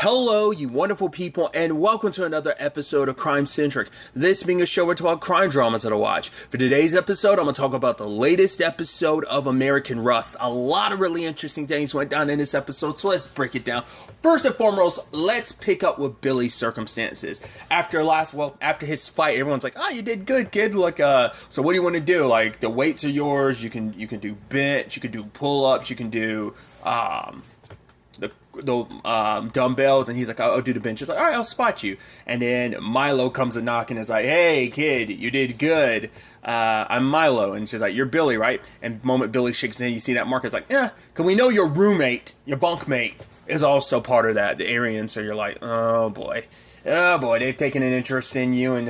Hello, you wonderful people, and welcome to another episode of Crime Centric. This being a show where we talk about crime dramas that I watch. For today's episode, I'm going to talk about the latest episode of American Rust. A lot of really interesting things went down in this episode, so let's break it down. First and foremost, let's pick up with Billy's circumstances. After his fight, everyone's like, "Oh, you did good, kid. So what do you want to do? Like, the weights are yours. You can do bench, you can do pull-ups, you can do the dumbbells," and he's like, "I'll do the bench." He's like, "All right, I'll spot you." And then Milo comes a knock and is like, "Hey, kid, you did good. I'm Milo." And she's like, "You're Billy, right?" And the moment Billy shakes his hand, you see that mark. It's like, "Yeah, because we know your roommate, your bunkmate, is also part of that, the Aryan." So you're like, oh boy, they've taken an interest in you. And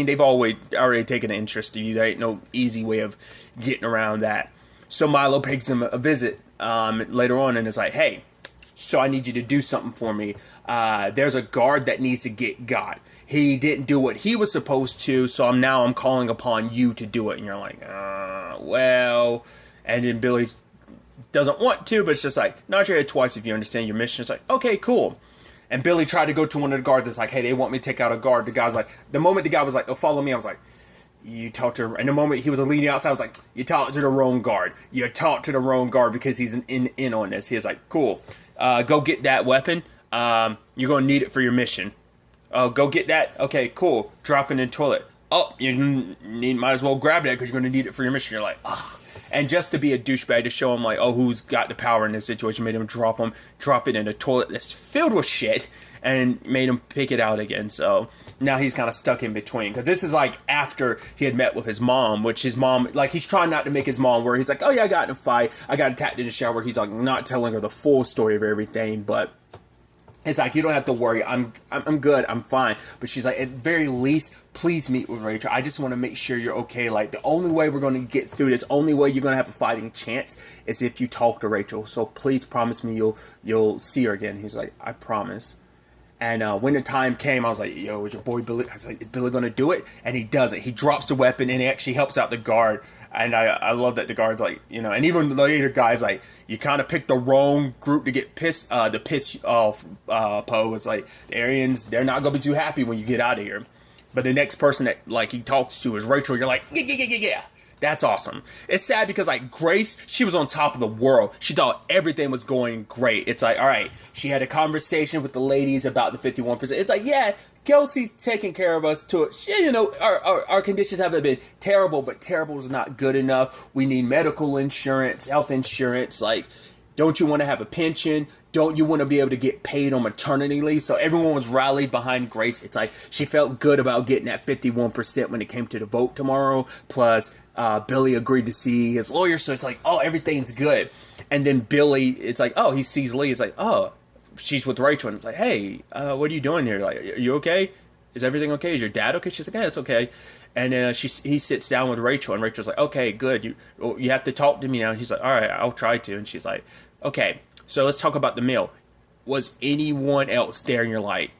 they've already taken an interest in you. There ain't no easy way of getting around that. So Milo pays him a visit later on and is like, "Hey, so I need you to do something for me. There's a guard that needs to get got. He didn't do what he was supposed to, so I'm calling upon you to do it." And you're like, well. And then Billy doesn't want to, but it's just like, not your head twice if you understand your mission. It's like, okay, cool. And Billy tried to go to one of the guards. It's like, "Hey, they want me to take out a guard." The guy's like, the moment the guy was like, "Oh, follow me," I was like, "You talked to," and the moment he was leading outside, I was like, "You talked to the wrong guard. You talked to the wrong guard because he's in on this." He was like, "Cool. Go get that weapon. You're going to need it for your mission." "Oh, go get that? Okay, cool. Drop it in the toilet." "Oh, might as well grab that because you're going to need it for your mission." You're like, ugh. And just to be a douchebag, to show him like, oh, who's got the power in this situation, made him drop it in a toilet that's filled with shit and made him pick it out again. So now he's kind of stuck in between, because this is like after he had met with his mom, which his mom, like, he's trying not to make his mom worry. He's like, "Oh yeah, I got in a fight. I got attacked in the shower." He's like not telling her the full story of everything, but it's like, "You don't have to worry. I'm good. I'm fine." But she's like, "At the very least, please meet with Rachel. I just want to make sure you're okay. Like, the only way we're going to get through this, only way you're going to have a fighting chance is if you talk to Rachel. So please promise me you'll see her again." He's like, "I promise." And when the time came, I was like, "Yo, is your boy Billy?" I was like, "Is Billy going to do it?" And he does it. He drops the weapon and he actually helps out the guard. And I love that the guard's like, and even the later guy's like, "You kind of picked the wrong group to get pissed off, Poe." It's like, the Aryans, they're not going to be too happy when you get out of here. But the next person that, like, he talks to is Rachel. You're like, yeah. That's awesome. It's sad because, like, Grace, she was on top of the world. She thought everything was going great. It's like, all right, she had a conversation with the ladies about the 51%. It's like, yeah, Kelsey's taking care of us to it. Our conditions haven't been terrible, but terrible is not good enough. We need medical insurance, health insurance. Like, don't you want to have a pension? Don't you want to be able to get paid on maternity leave? So everyone was rallied behind Grace. It's like she felt good about getting that 51% when it came to the vote tomorrow. Plus, Billy agreed to see his lawyer. So it's like, oh, everything's good. And then Billy, it's like, oh, he sees Lee. It's like, oh, she's with Rachel. And it's like, "Hey, what are you doing here? Like, are you okay? Is everything okay? Is your dad okay?" She's like, "Yeah, it's okay." And he sits down with Rachel, and Rachel's like, "Okay, good. You have to talk to me now." And he's like, "All right, I'll try to." And she's like, "Okay, so let's talk about the meal. Was anyone else there?" And you're like,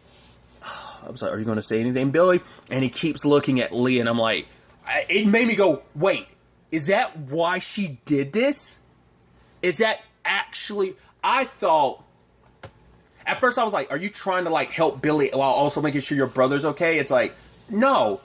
I was like, "Are you going to say anything, Billy?" And he keeps looking at Lee, and I'm like, it made me go, wait, is that why she did this? Is that actually, I thought, at first I was like, are you trying to, like, help Billy while also making sure your brother's okay? It's like, no.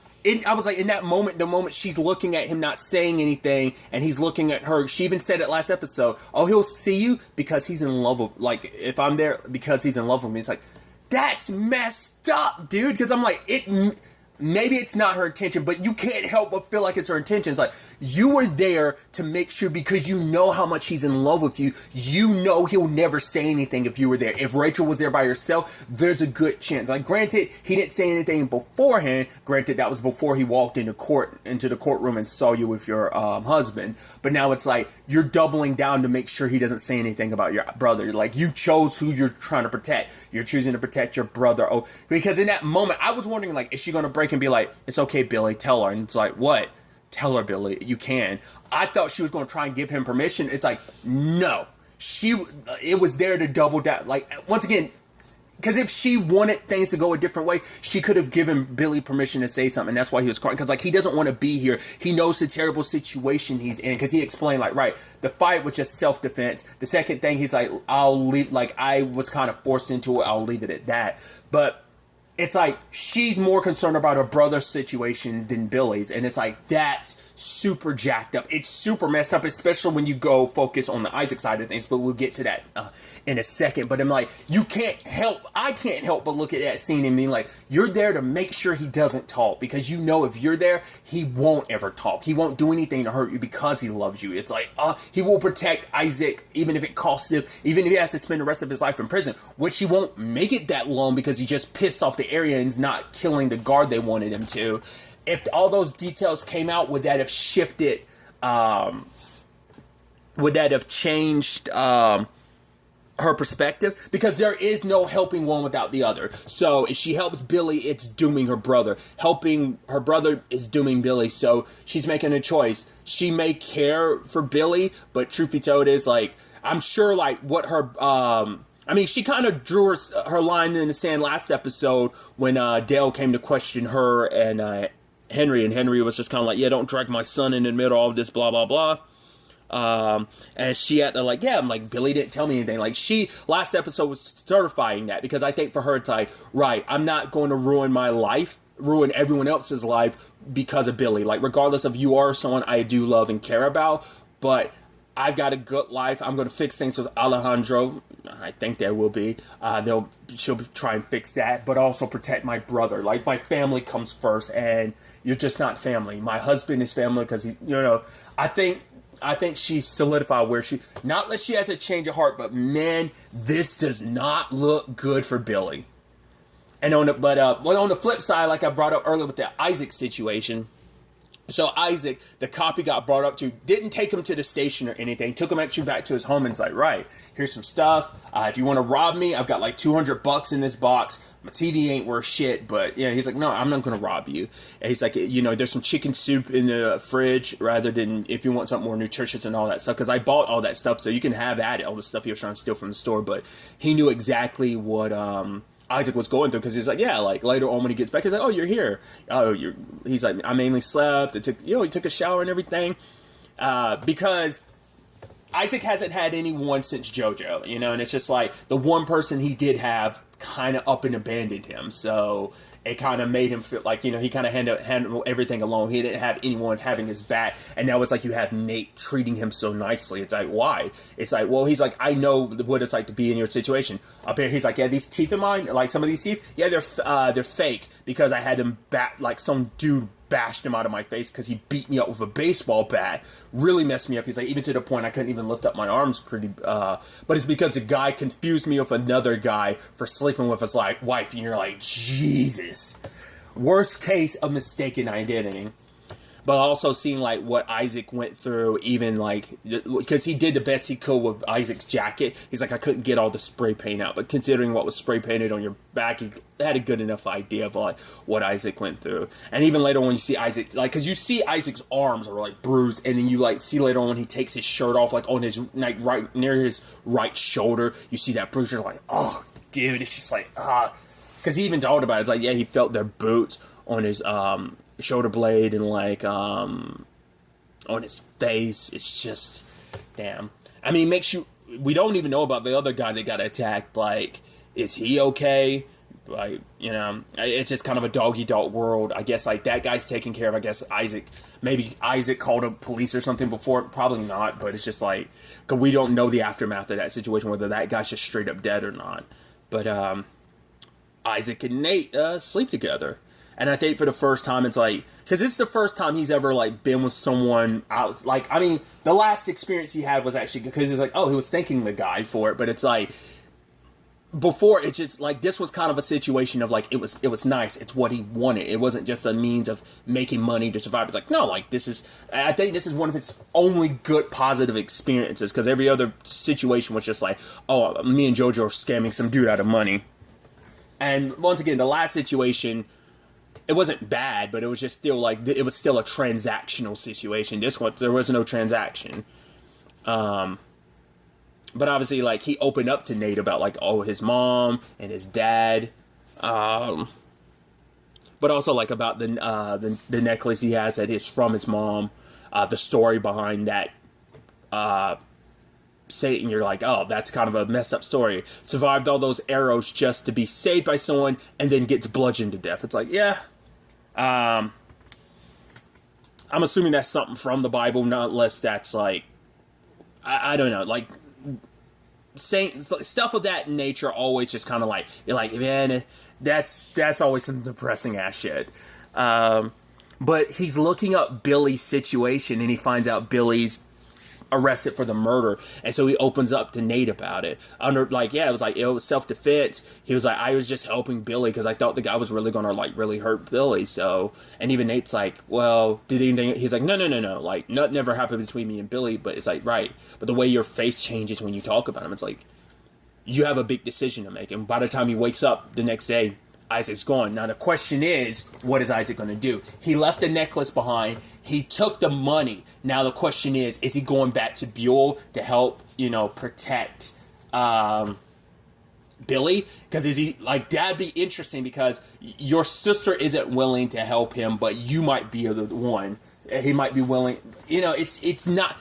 I was like, in that moment, the moment she's looking at him not saying anything, and he's looking at her, she even said it last episode, "Oh, he'll see you because he's in love with," like, if I'm there because he's in love with me. It's like, that's messed up, dude. Because I'm like, maybe it's not her intention, but you can't help but feel like it's her intention. It's like, you were there to make sure, because you know how much he's in love with you. You know he'll never say anything if you were there. If Rachel was there by herself, there's a good chance. Like, granted, he didn't say anything beforehand. Granted, that was before he walked into the courtroom and saw you with your husband. But now it's like, you're doubling down to make sure he doesn't say anything about your brother. Like, you chose who you're trying to protect. You're choosing to protect your brother. Oh, because in that moment, I was wondering, like, is she going to break and be like, "It's okay, Billy, tell her"? And it's like, what? Tell her, Billy, you can. I thought she was going to try and give him permission. It's like, no. It was there to double down. Like, once again, because if she wanted things to go a different way, she could have given Billy permission to say something. That's why he was crying. Because, like, he doesn't want to be here. He knows the terrible situation he's in. Because he explained, like, right, the fight was just self-defense. The second thing, he's like, I'll leave, like, I was kind of forced into it. I'll leave it at that. But it's like, she's more concerned about her brother's situation than Billy's. And it's like, that's super jacked up. It's super messed up, especially when you go focus on the Isaac side of things. But we'll get to that in a second. But I'm like, I can't help but look at that scene and mean, like, you're there to make sure he doesn't talk, because you know if you're there, he won't ever talk. He won't do anything to hurt you because he loves you. It's like, he will protect Isaac even if it costs him, even if he has to spend the rest of his life in prison, which he won't make it that long because he just pissed off the area and is not killing the guard they wanted him to. If all those details came out, would that have shifted, would that have changed her perspective? Because there is no helping one without the other. So if she helps Billy, it's dooming her brother. Helping her brother is dooming Billy. So she's making a choice. She may care for Billy, but truth be told is, like, I'm sure, like, what her, I mean, she kind of drew her line in the sand last episode when Dale came to question her and Henry, and Henry was just kind of like, yeah, don't drag my son in the middle of all this, blah, blah, blah. And she had to, like, yeah, I'm like, Billy didn't tell me anything. Like, she, last episode was certifying that, because I think for her, it's like, right, I'm not going to ruin my life, ruin everyone else's life because of Billy. Like, regardless of you are someone I do love and care about, but I've got a good life. I'm going to fix things with Alejandro. I think there will be. She'll try and fix that, but also protect my brother. Like, my family comes first, and you're just not family. My husband is family because he, you know, I think she's solidified where she, not that she has a change of heart, but man, this does not look good for Billy. And on the flip side, like I brought up earlier with the Isaac situation. So Isaac, the cop he got brought up to, didn't take him to the station or anything. Took him actually back to his home and was like, right, here's some stuff. If you want to rob me, I've got like $200 in this box. My TV ain't worth shit, but yeah, he's like, no, I'm not going to rob you. And he's like, you know, there's some chicken soup in the fridge rather than if you want something more nutritious and all that stuff. Because I bought all that stuff, so you can have at it, all the stuff he was trying to steal from the store. But he knew exactly what Isaac was going through, because he's like, yeah, like later on when he gets back, he's like, oh, you're here. He's like, I mainly slept. He took a shower and everything, because Isaac hasn't had anyone since JoJo, you know, and it's just like the one person he did have kind of up and abandoned him, so it kind of made him feel like, you know, he kind of handled everything alone. He didn't have anyone having his back, and now it's like you have Nate treating him so nicely. It's like, why? It's like, well, he's like, I know what it's like to be in your situation. Up here, he's like, yeah, these teeth of mine, like some of these teeth, yeah, they're fake, because I had them like some dude bashed him out of my face because he beat me up with a baseball bat, really messed me up. He's like, even to the point I couldn't even lift up my arms but it's because the guy confused me with another guy for sleeping with his like wife, and you're like, Jesus, worst case of mistaken identity. But also seeing like what Isaac went through, even like, because he did the best he could with Isaac's jacket. He's like, I couldn't get all the spray paint out, but considering what was spray painted on your back, he had a good enough idea of like what Isaac went through. And even later when you see Isaac, like, because you see Isaac's arms are like bruised, and then you like see later on when he takes his shirt off, like on his like right near his right shoulder, you see that bruise. You're like, oh, dude, it's just like because he even talked about it. It's like, yeah, he felt their boots on his shoulder blade and like on his face. It's just, damn. I mean, we don't even know about the other guy that got attacked. Like, is he okay? Like, you know, it's just kind of a dog-eat-dog world. I guess like that guy's taken care of. I guess maybe Isaac called the police or something before. Probably not, but it's just like, because we don't know the aftermath of that situation, whether that guy's just straight up dead or not. But Isaac and Nate sleep together. And I think for the first time, it's like, because it's the first time he's ever like been with someone out. Like, I mean, the last experience he had was actually because he's like, oh, he was thanking the guy for it. But it's like, before, it's just like, this was kind of a situation of like, it was nice. It's what he wanted. It wasn't just a means of making money to survive. It's like, no, like I think this is one of its only good positive experiences, because every other situation was just like, oh, me and JoJo are scamming some dude out of money. And once again, the last situation, it wasn't bad, but it was just still like, it was still a transactional situation. This one, there was no transaction. but obviously, like, he opened up to Nate about, like, oh, his mom and his dad. But also, like, about the necklace he has that is from his mom. The story behind that. Satan, you're like, oh, that's kind of a messed up story. Survived all those arrows just to be saved by someone and then gets bludgeoned to death. It's like, yeah. I'm assuming that's something from the Bible, not unless that's like, I don't know, like, stuff of that nature always just kind of like, you're like, man, that's always some depressing ass shit. But he's looking up Billy's situation and he finds out Billy's arrested for the murder, and so he opens up to Nate about it. It was self-defense. He was like, I was just helping Billy because I thought the guy was really gonna like really hurt Billy. So, and even Nate's like, well, did anything? He's like, no, like nothing ever happened between me and Billy. But it's like, right, but the way your face changes when you talk about him, it's like you have a big decision to make. And by the time he wakes up the next day, Isaac's gone. Now the question is, what is Isaac going to do? He left the necklace behind. He took the money. Now the question is he going back to Buell to help, protect Billy? Because is he, like, that'd be interesting because your sister isn't willing to help him, but you might be the one. He might be willing. It's not.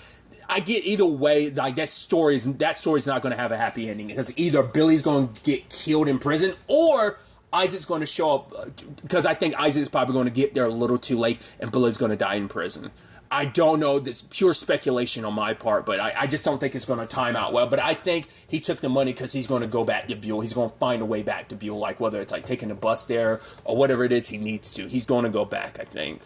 I get either way, like, that story's not going to have a happy ending because either Billy's going to get killed in prison or Isaac's going to show up, because I think Isaac's probably going to get there a little too late and Billy's going to die in prison. I don't know. This pure speculation on my part, but I just don't think it's going to time out well. But I think he took the money because he's going to go back to Buell. He's going to find a way back to Buell, like whether it's like taking a bus there or whatever it is he needs to. He's going to go back, I think.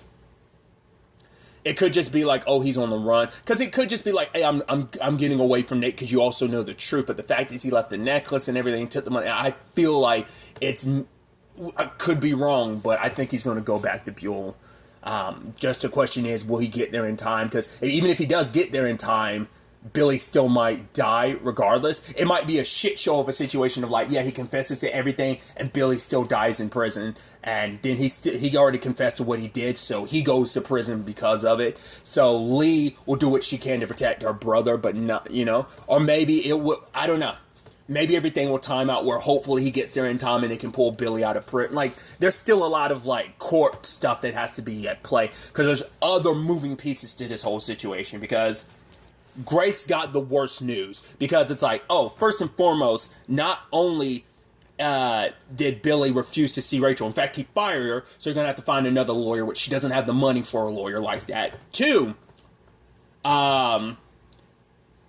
It could just be like, oh, he's on the run. Because it could just be like, hey, I'm getting away from Nate because you also know the truth. But the fact is he left the necklace and everything, took the money. I feel like I could be wrong, but I think he's going to go back to Buell. Just the question is, will he get there in time? Because even if he does get there in time, Billy still might die regardless. It might be a shit show of a situation of like, yeah, he confesses to everything and Billy still dies in prison. And then he already confessed to what he did, so he goes to prison because of it. So Lee will do what she can to protect her brother, but not, or maybe it will, I don't know. Maybe everything will time out where hopefully he gets there in time and they can pull Billy out of prison. Like, there's still a lot of, like, court stuff that has to be at play. Because there's other moving pieces to this whole situation. Because Grace got the worst news. Because it's like, oh, first and foremost, not only did Billy refuse to see Rachel. In fact, he fired her. So you're going to have to find another lawyer, which she doesn't have the money for a lawyer like that. Two,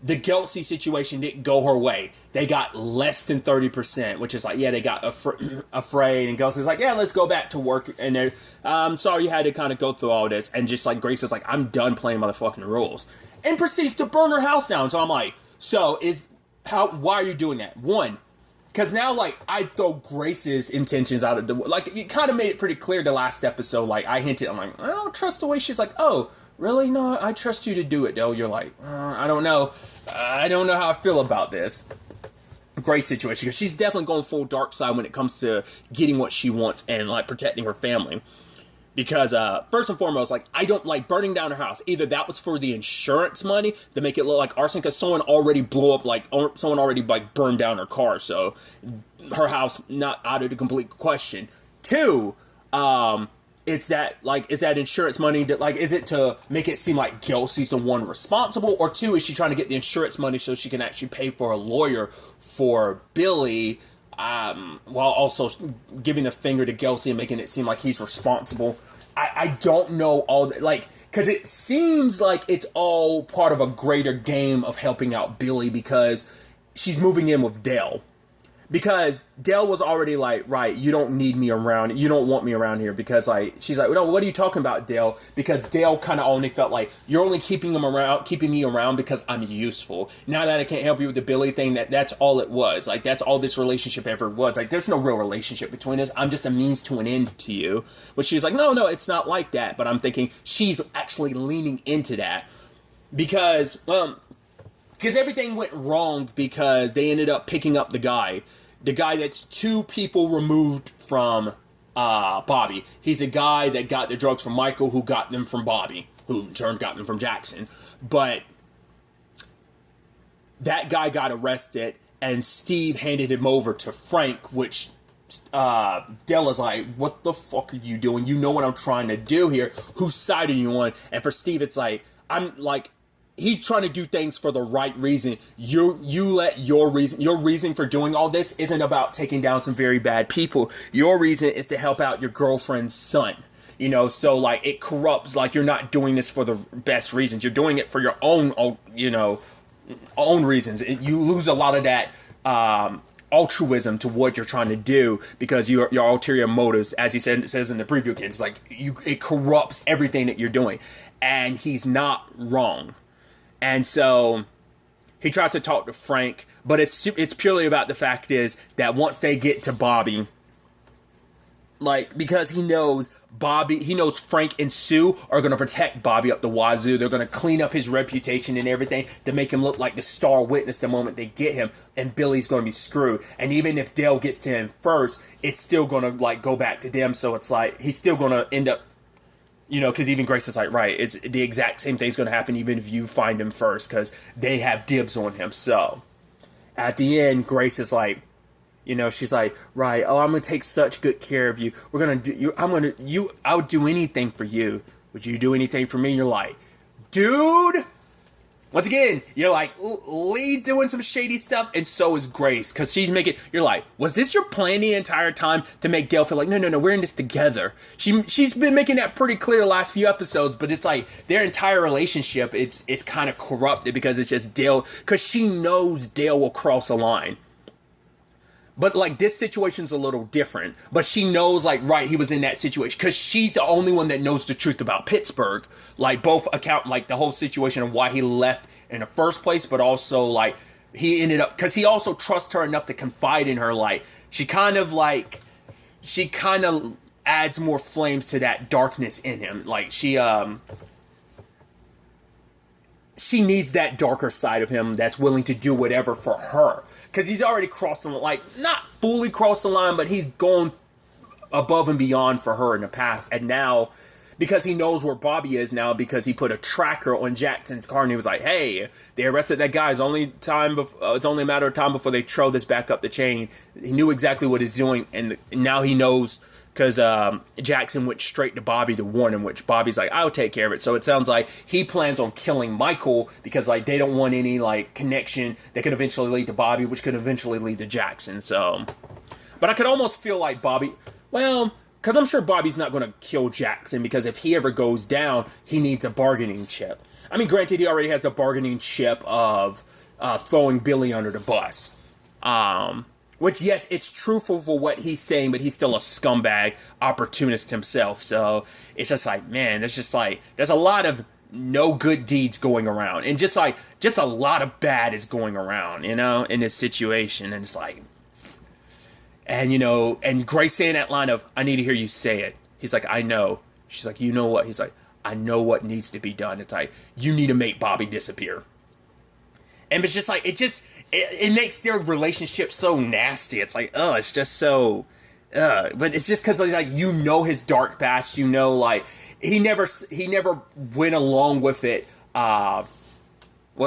the Kelsey situation didn't go her way. They got less than 30%, which is like, yeah, they got afraid. And Kelsey's like, yeah, let's go back to work. And I'm sorry you had to kind of go through all this. And just like Grace is like, I'm done playing by the fucking rules. And proceeds to burn her house down. So I'm like, why are you doing that? One, because now, like, I throw Grace's intentions out of the, like, you kind of made it pretty clear the last episode. Like, I hinted, I'm like, I don't trust the way she's like, oh, really? No, I trust you to do it, though. You're like, I don't know. I don't know how I feel about this Grace situation, because she's definitely going full dark side when it comes to getting what she wants and, like, protecting her family. Because, first and foremost, like, I don't like burning down her house. Either that was for the insurance money to make it look like arson, because someone already burned down her car, so her house not out of the complete question. Two, is that insurance money that, like, is it to make it seem like Kelsey's the one responsible? Or two, is she trying to get the insurance money so she can actually pay for a lawyer for Billy, while also giving the finger to Kelsey and making it seem like he's responsible? I don't know all that, like, because it seems like it's all part of a greater game of helping out Billy, because she's moving in with Dale. Because Dale was already like, right, you don't need me around. You don't want me around here. Because, like, she's like, no, what are you talking about, Dale? Because Dale kind of only felt like, you're only keeping me around because I'm useful. Now that I can't help you with the Billy thing, that's all it was. Like, that's all this relationship ever was. Like, there's no real relationship between us. I'm just a means to an end to you. But she's like, no, it's not like that. But I'm thinking she's actually leaning into that. Because everything went wrong because they ended up picking up the guy that's two people removed from Bobby. He's a guy that got the drugs from Michael, who got them from Bobby, who in turn got them from Jackson. But that guy got arrested, and Steve handed him over to Frank, which Della's like, what the fuck are you doing? You know what I'm trying to do here. Whose side are you on? And for Steve, it's like, I'm like, he's trying to do things for the right reason. You let your reason for doing all this isn't about taking down some very bad people. Your reason is to help out your girlfriend's son. You know, so like it corrupts, like you're not doing this for the best reasons. You're doing it for your own, you know, own reasons. You lose a lot of that altruism to what you're trying to do because your ulterior motives, as he says in the preview, kids, like it corrupts everything that you're doing. And he's not wrong. And so he tries to talk to Frank, but it's purely about the fact is that once they get to Bobby, like, because he knows Frank and Sue are going to protect Bobby up the wazoo. They're going to clean up his reputation and everything to make him look like the star witness the moment they get him, and Billy's going to be screwed. And even if Dale gets to him first, it's still going to, like, go back to them. So it's like, he's still going to end up, you know, because even Grace is like, right, it's the exact same thing's going to happen even if you find him first, because they have dibs on him. So at the end, Grace is like, you know, she's like, right, oh, I'm going to take such good care of you. We're going to do, I would do anything for you. Would you do anything for me? And you're like, dude, once again, you're like, Lee doing some shady stuff, and so is Grace, because she's making, you're like, was this your plan the entire time to make Dale feel like, no, we're in this together? She's been making that pretty clear the last few episodes, but it's like, their entire relationship, it's kind of corrupted because it's just Dale, because she knows Dale will cross a line. But, like, this situation's a little different. But she knows, like, right, he was in that situation. Because she's the only one that knows the truth about Pittsburgh. Like, both account, like, the whole situation and why he left in the first place. But also, like, he ended up... Because he also trusts her enough to confide in her. Like, she kind of adds more flames to that darkness in him. Like, she needs that darker side of him that's willing to do whatever for her. Because he's already crossed the line, like, not fully crossed the line, but he's gone above and beyond for her in the past. And now, because he knows where Bobby is now, because he put a tracker on Jackson's car, and he was like, hey, they arrested that guy. It's only a matter of time before they throw this back up the chain. He knew exactly what he's doing, and now he knows... Because Jackson went straight to Bobby to warn him, which Bobby's like, I'll take care of it. So it sounds like he plans on killing Michael because, like, they don't want any, like, connection that could eventually lead to Bobby, which could eventually lead to Jackson. So, but I could almost feel like Bobby, well, because I'm sure Bobby's not going to kill Jackson, because if he ever goes down, he needs a bargaining chip. I mean, granted, he already has a bargaining chip of throwing Billy under the bus. Which, yes, it's truthful for what he's saying, but he's still a scumbag, opportunist himself. So it's just like, man, there's a lot of no good deeds going around. And just a lot of bad is going around, you know, in this situation. And it's like, and, you know, and Grace saying that line of, I need to hear you say it. He's like, I know. She's like, you know what? He's like, I know what needs to be done. It's like, you need to make Bobby disappear. And it's just like, it makes their relationship so nasty. It's like, it's just so, but it's just because, like, you know, his dark past, you know, like, he never went along with it,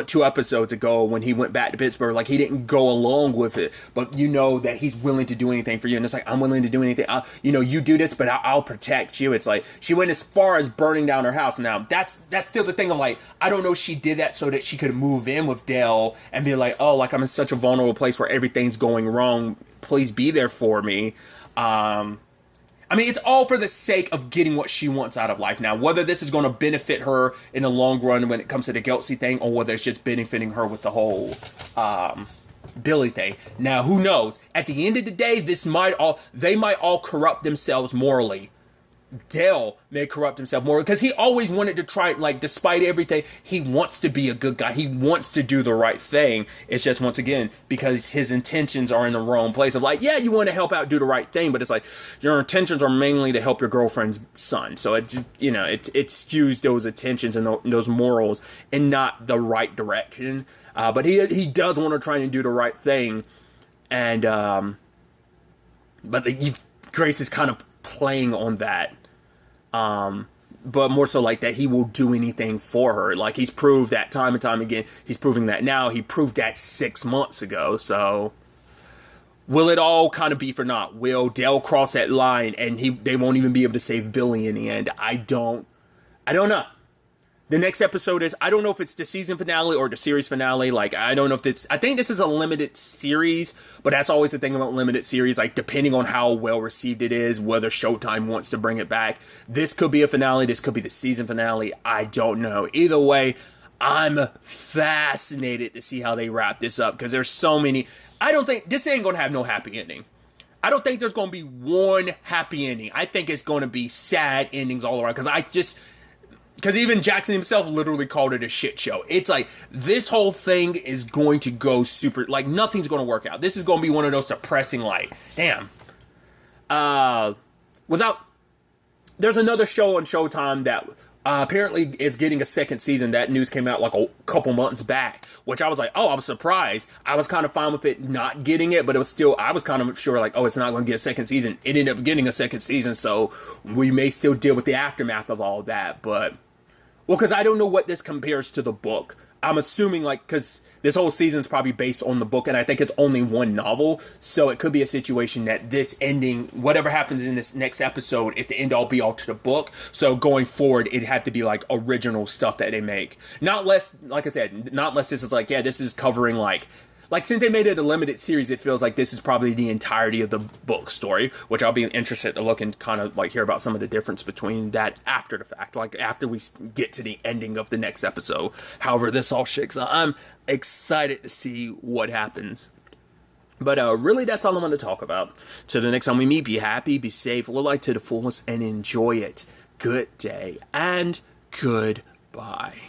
2 episodes ago when he went back to Pittsburgh, like, he didn't go along with it, but you know that he's willing to do anything for you, and it's like, I'm willing to do anything, you do this, but I'll protect you. It's like, she went as far as burning down her house. Now, that's still the thing of, like, I don't know if she did that so that she could move in with Dale and be like, oh, like, I'm in such a vulnerable place where everything's going wrong, please be there for me. I mean, it's all for the sake of getting what she wants out of life. Now, whether this is going to benefit her in the long run when it comes to the Gelsey thing, or whether it's just benefiting her with the whole Billy thing. Now, who knows? At the end of the day, they might all corrupt themselves morally. Dale may corrupt himself more because he always wanted to try, like, despite everything, he wants to be a good guy. He wants to do the right thing. It's just, once again, because his intentions are in the wrong place of, like, yeah, you want to help out, do the right thing, but it's like, your intentions are mainly to help your girlfriend's son. So it, you know, it skews those intentions and those morals in not the right direction. But he does want to try and do the right thing. And, but Grace is kind of playing on that. but more so like that he will do anything for her. Like, he's proved that time and time again. He's proving that now. He proved that 6 months ago. So will it all kind of be for naught? Will Dale cross that line and they won't even be able to save Billy in the end? I don't know. The next episode is, I don't know if it's the season finale or the series finale. Like, I don't know if it's, I think this is a limited series, but that's always the thing about limited series. Like, depending on how well received it is, whether Showtime wants to bring it back. This could be a finale. This could be the season finale. I don't know. Either way, I'm fascinated to see how they wrap this up, because there's so many. I don't think, this ain't going to have no happy ending. I don't think there's going to be one happy ending. I think it's going to be sad endings all around, because even Jackson himself literally called it a shit show. It's like, this whole thing is going to go super, like, nothing's going to work out. This is going to be one of those depressing, like, damn. There's another show on Showtime that apparently is getting a second season. That news came out like a couple months back, which I was like, oh, I was surprised. I was kind of fine with it not getting it, but it was still, I was kind of sure like, oh, it's not going to get a second season. It ended up getting a second season, so we may still deal with the aftermath of all that, but... Well, because I don't know what this compares to the book. I'm assuming, like, because this whole season is probably based on the book, and I think it's only one novel, so it could be a situation that this ending, whatever happens in this next episode, is the end-all be-all to the book. So going forward, it had to be, like, original stuff that they make. Not less, like I said, not less this is like, yeah, this is covering, like, since they made it a limited series, it feels like this is probably the entirety of the book story, which I'll be interested to look and kind of like hear about some of the difference between that after the fact, like after we get to the ending of the next episode. However, this all shakes out. I'm excited to see what happens. But really, that's all I'm going to talk about. Till the next time we meet, be happy, be safe, live life to the fullest, and enjoy it. Good day and goodbye.